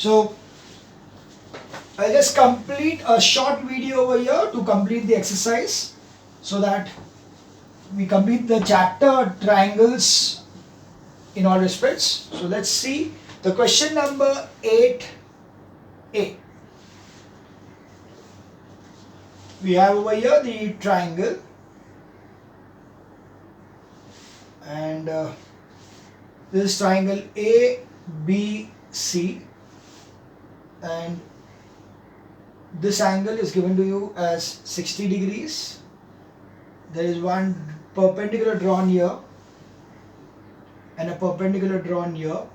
So I'll just complete a short video over here to complete the exercise so that we complete the chapter triangles in all respects. So let's see the question number 8a. We have over here the triangle, and this is triangle ABC, and this angle is given to you as 60 degrees. There is one perpendicular drawn here and a perpendicular drawn here.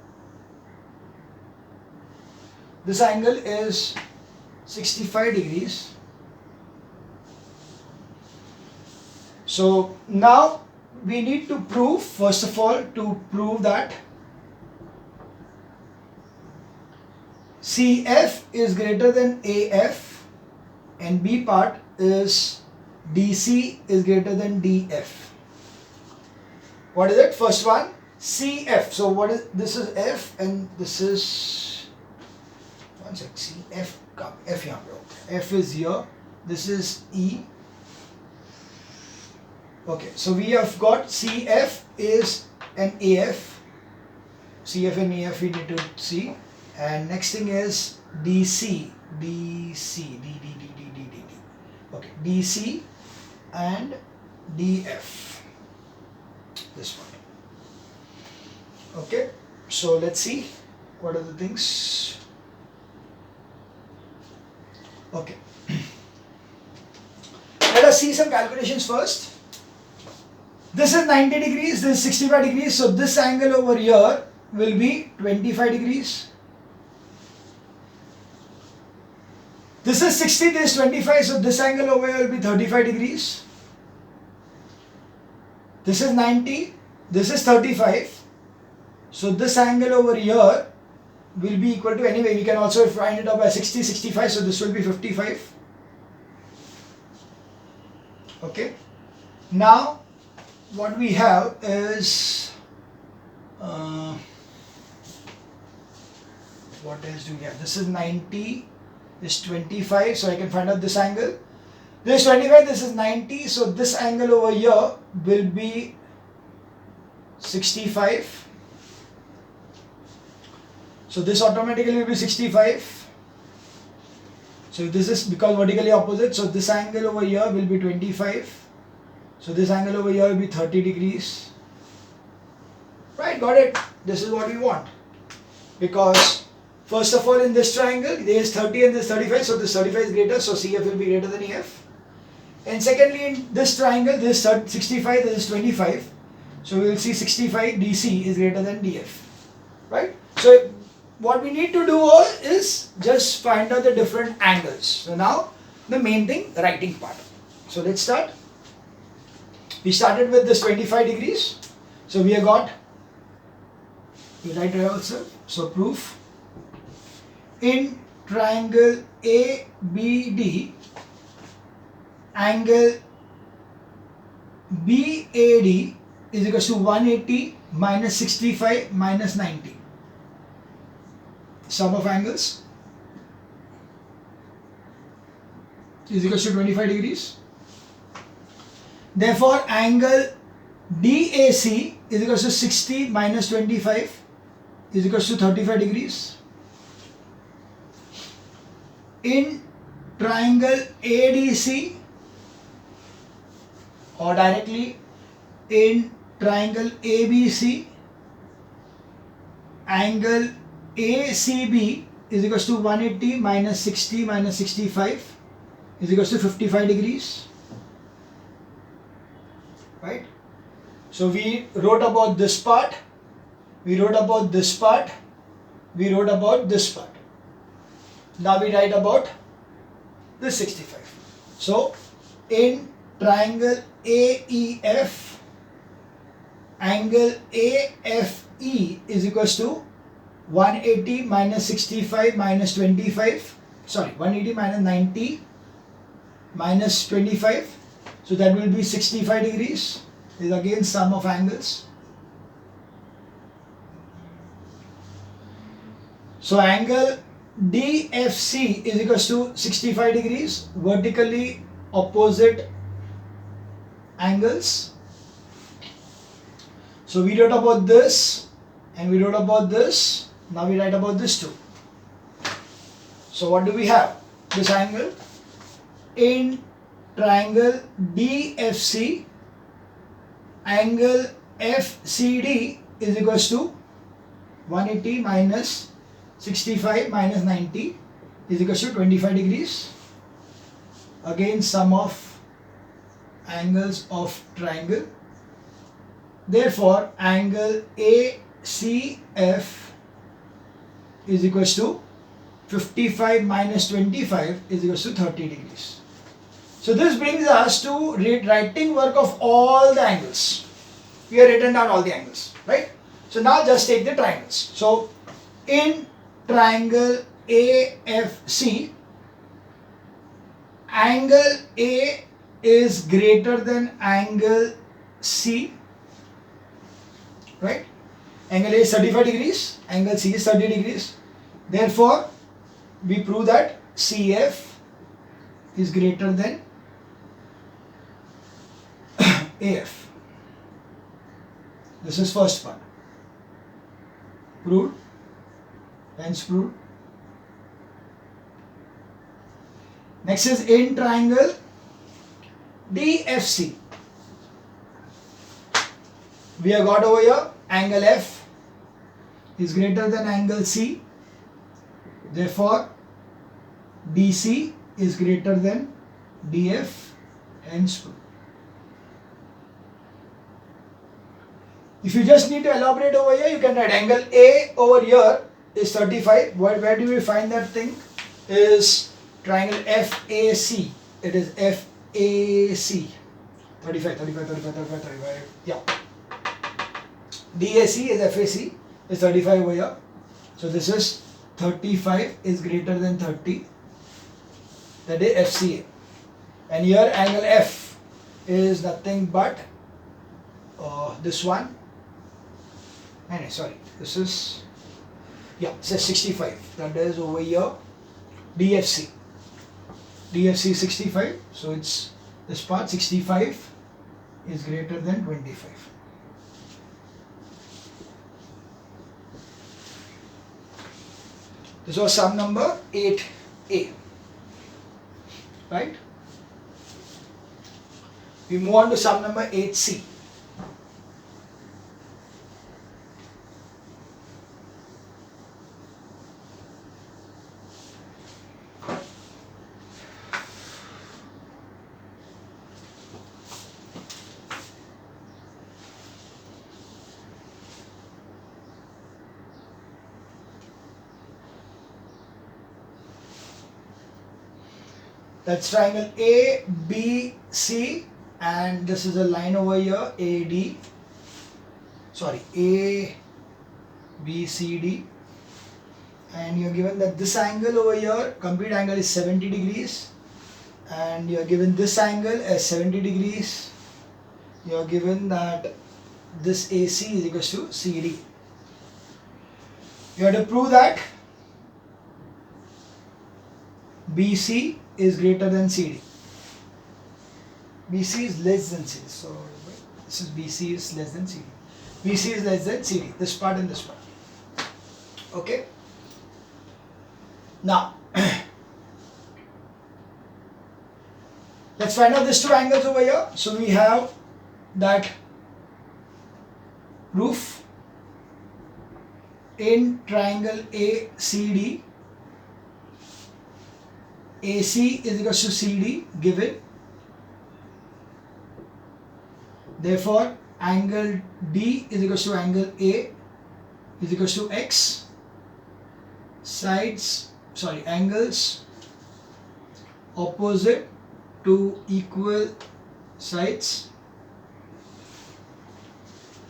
This angle is 65 degrees. So now we need to prove, first of all, to prove that CF is greater than AF and B part is DC is greater than DF. What is it? First one, CF. So what is this? Is F and this is, one sec, CF, F here, F is here, this is E. Okay, so we have got CF is an AF, CF and AF we need to see, and next thing is DC, okay, DC and DF, this one. Okay, so let's see what are the things. Okay, let us see some calculations first. This is 90 degrees, this is 65 degrees, so this angle over here will be 25 degrees. This is 60, this is 25, so this angle over here will be 35 degrees. This is 90, this is 35, so this angle over here will be equal to, anyway, we can also find it out by 60, 65, so this will be 55. Okay, now what we have is, what else do we have? This is 90, this is 25, so I can find out this angle. This is 25, this is 90, so this angle over here will be 65. So this automatically will be 65. So this is because vertically opposite, so this angle over here will be 25. So this angle over here will be 30 degrees. Right, got it. This is what we want. Because first of all in this triangle, there is 30 and this 35, so this 35 is greater, so CF will be greater than AF. And secondly in this triangle, this 65, this is 25. So we will see 65 DC is greater than DF. Right? So what we need to do is just find out the different angles. So now the main thing, the writing part. So let's start. We started with this 25 degrees. So we have got, we write it also. So proof, in triangle ABD, angle BAD is equal to 180 minus 65 minus 90. Sum of angles is equal to 25 degrees. Therefore, angle DAC is equal to 60 minus 25 is equal to 35 degrees. In triangle ADC, or directly in triangle ABC, angle ACB is equal to 180 minus 60 minus 65 is equal to 55 degrees. Right? So we wrote about this part, we wrote about this part, we wrote about this part. Now we write about this 65. So in triangle AEF, angle AFE is equal to 180 minus 65 minus 25, sorry, 180 minus 90 minus 25. So that will be 65 degrees. Is again sum of angles. So angle DFC is equals to 65 degrees, vertically opposite angles. So we wrote about this and we wrote about this. Now we write about this too. So what do we have? This angle in triangle DFC, angle FCD is equals to 180 minus 65 minus 90 is equals to 25 degrees. Again, sum of angles of triangle. Therefore, angle ACF is equals to 55 minus 25 is equals to 30 degrees. So this brings us to writing work of all the angles. We have written down all the angles, right? So now just take the triangles. So in triangle AFC, angle A is greater than angle C, right? Angle A is 35 degrees, angle C is 30 degrees. Therefore, we prove that CF is greater than AF. This is first part. Proved, hence proved. Next is in triangle DFC. We have got over here angle F is greater than angle C. Therefore, DC is greater than DF, hence proved. If you just need to elaborate over here, you can write angle A over here is 35. Where do we find that thing? Is triangle FAC. It is FAC. 35, 35, 35, 35, 35. Yeah. DAC is FAC. Is 35 over here. So this is 35 is greater than 30. That is FCA. And here angle F is nothing but this one. Anyway, sorry, this is, yeah, it says 65. That is over here DFC. DFC is 65, so it's this part 65 is greater than 25. This was sum number 8A, right? We move on to sum number 8C. That's triangle ABC, and this is a line over here AD. Sorry, ABCD, and you're given that this angle over here, complete angle is 70 degrees, and you're given this angle as 70 degrees. You're given that this AC is equals to CD. You have to prove that BC is greater than CD. BC is less than CD. So this is BC is less than CD. BC is less than CD. This part and this part. Okay. Now let's find out these two angles over here. So we have that roof in triangle ACD. AC is equal to CD given. Therefore, angle D is equal to angle A is equal to X. Angles opposite to equal sides.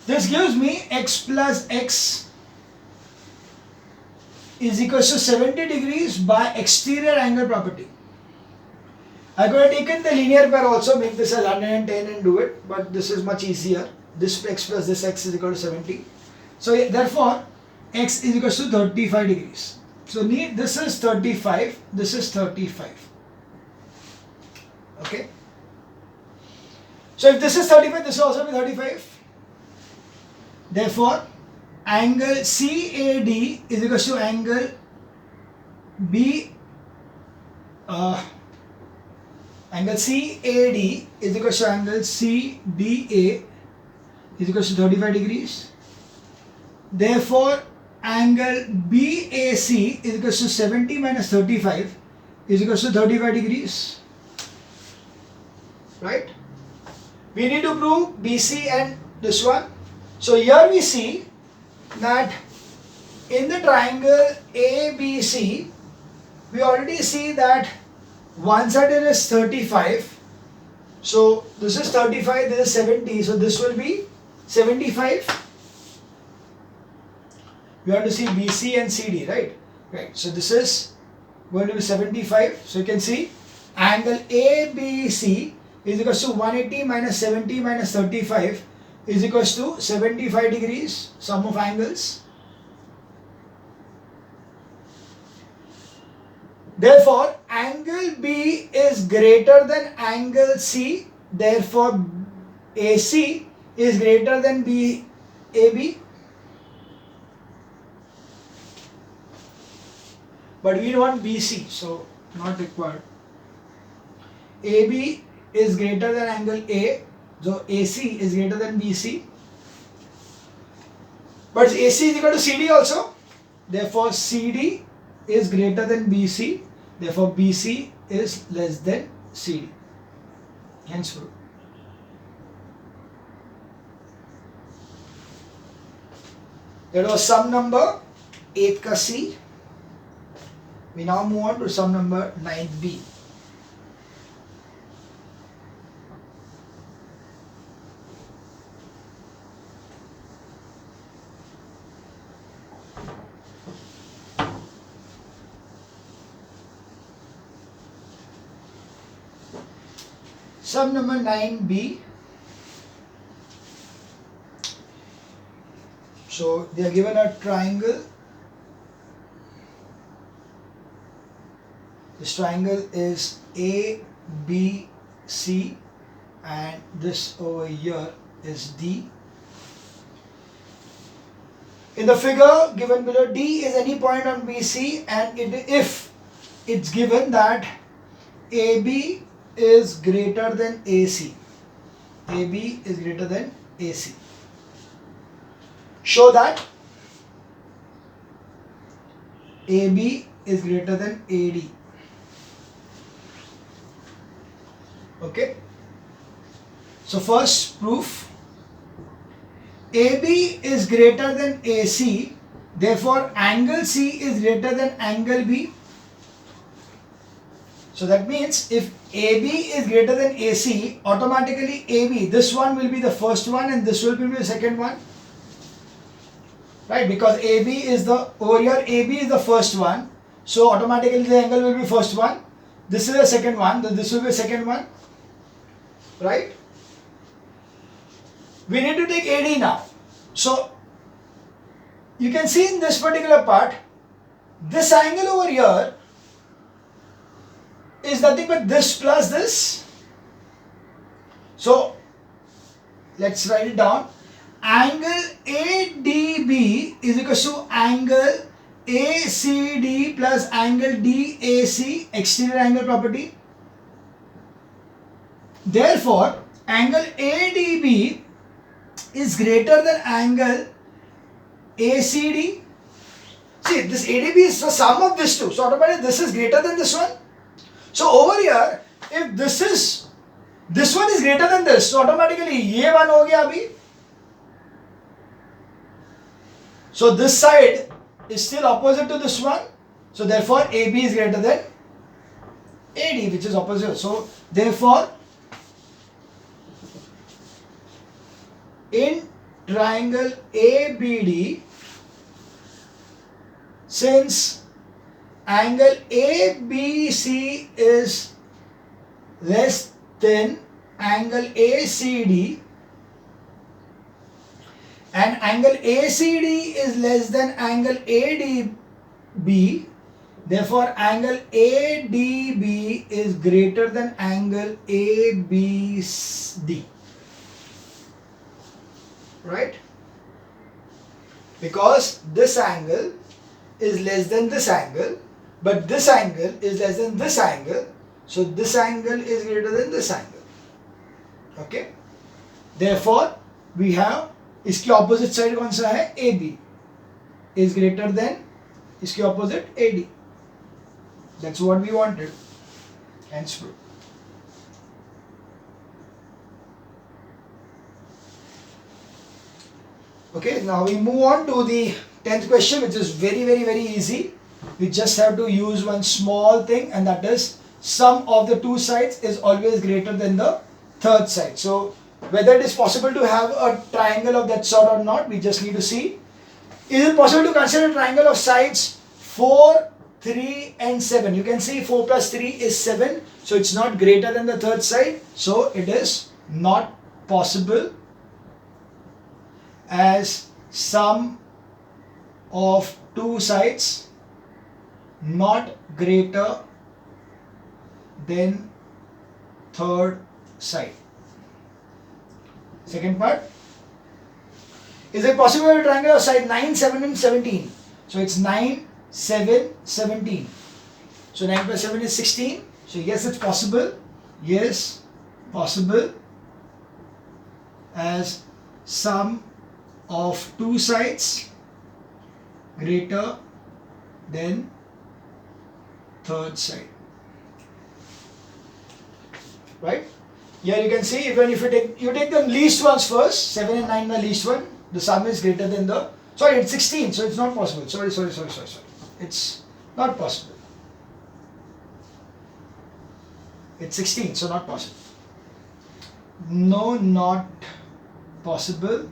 This gives me X plus X is equal to 70 degrees by exterior angle property. I could have taken the linear pair also, make this as 110 and do it, but this is much easier. This X plus this X is equal to 70. So therefore, X is equal to 35 degrees. So this is 35, this is 35. Okay. So if this is 35, this will also be 35. Therefore, angle CAD is equal to angle angle CAD is equal to angle CDA is equal to 35 degrees. Therefore, angle BAC is equal to 70 minus 35 is equal to 35 degrees. Right? We need to prove BC and this one. So here we see that in the triangle ABC, we already see that one side is 35. So this is 35, this is 70. So this will be 75. We have to see BC and CD, right? Right. So this is going to be 75. So you can see angle ABC is equal to 180 minus 70 minus 35 is equal to 75 degrees, sum of angles. Therefore, angle B is greater than angle C. Therefore, AC is greater than AB. But we want BC, so not required. AB is greater than angle A, so AC is greater than BC. But AC is equal to CD also. Therefore, CD is greater than BC. Therefore, BC is less than CD. Hence proof. That was sum number 8 ka C. We now move on to sum number 9B. Sum number 9B. So they are given a triangle. This triangle is ABC and this over here is D. In the figure given below, D is any point on BC, and if it's given that AB is greater than AC. AB is greater than AC. Show that AB is greater than AD. Okay. So first proof, AB is greater than AC. Therefore, angle C is greater than angle B. So that means if AB is greater than AC, automatically AB, this one will be the first one and this will be the second one. Right? Because AB is the, over here AB is the first one. So automatically the angle will be first one. This is the second one. This will be the second one. Right? We need to take AD now. So you can see in this particular part, this angle over here is nothing but this plus this. So let's write it down. Angle ADB is equal to angle ACD plus angle DAC, exterior angle property. Therefore, angle ADB is greater than angle ACD. See, this ADB is the sum of these two. So automatically this is greater than this one. So over here, if this one is greater than this, so automatically ये one हो गया अभी. So this side is still opposite to this one. So therefore AB is greater than AD, which is opposite. So therefore, in triangle ABD, since angle ABC is less than angle ACD and angle ACD is less than angle ADB, Therefore, angle ADB is greater than angle ABD. Right? Because this angle is less than this angle, but this angle is less than this angle, so this angle is greater than this angle. Okay? Therefore, we have इसकी opposite side कौन सा है? AB is greater than इसकी opposite AD. That's what we wanted. Hence true. Okay, now we move on to the 10th question, which is very easy. We just have to use one small thing, and that is sum of the two sides is always greater than the third side. So whether it is possible to have a triangle of that sort or not, we just need to see. Is it possible to consider a triangle of sides 4, 3 and 7? You can see 4 plus 3 is 7. So it's not greater than the third side. So it is not possible, as sum of two sides not greater than third side. Second part. Is it possible to triangle of side 9, 7 and 17? So it's 9, 7, 17. So 9 plus 7 is 16. So yes, it's possible. Yes, possible, as sum of two sides greater than third side. Right? Here you can see, even if you take the least ones first, 7 and 9 the least one, the sum is greater than the, sorry, it's 16, so it's not possible. Sorry. It's not possible. It's 16, so not possible. No, not possible,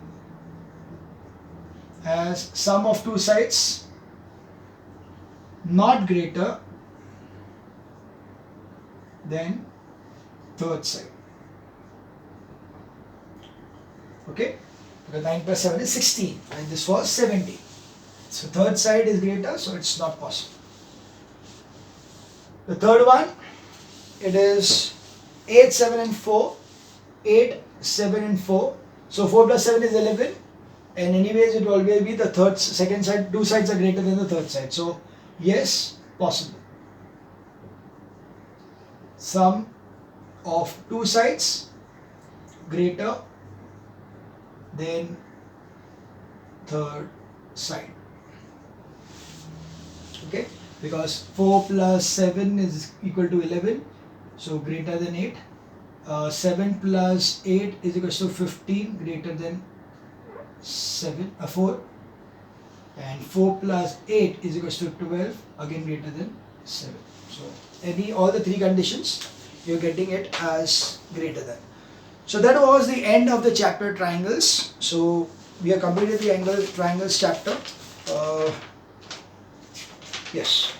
as sum of two sides not greater than third side. Okay, because 9 plus 7 is 16 and this was 17. So third side is greater, so it's not possible. The third one, it is 8, 7 and 4. 8, 7 and 4. So 4 plus 7 is 11. And anyways, it will always be the second side, two sides are greater than the third side. So yes, possible. Sum of two sides greater than third side. Okay, because 4 plus 7 is equal to 11, so greater than 8. 7 plus 8 is equal to 15, greater than 4. And 4 plus 8 is equal to 12, again greater than 7. So all the three conditions, you're getting it as greater than. So that was the end of the chapter triangles. So we have completed the triangles chapter. Yes.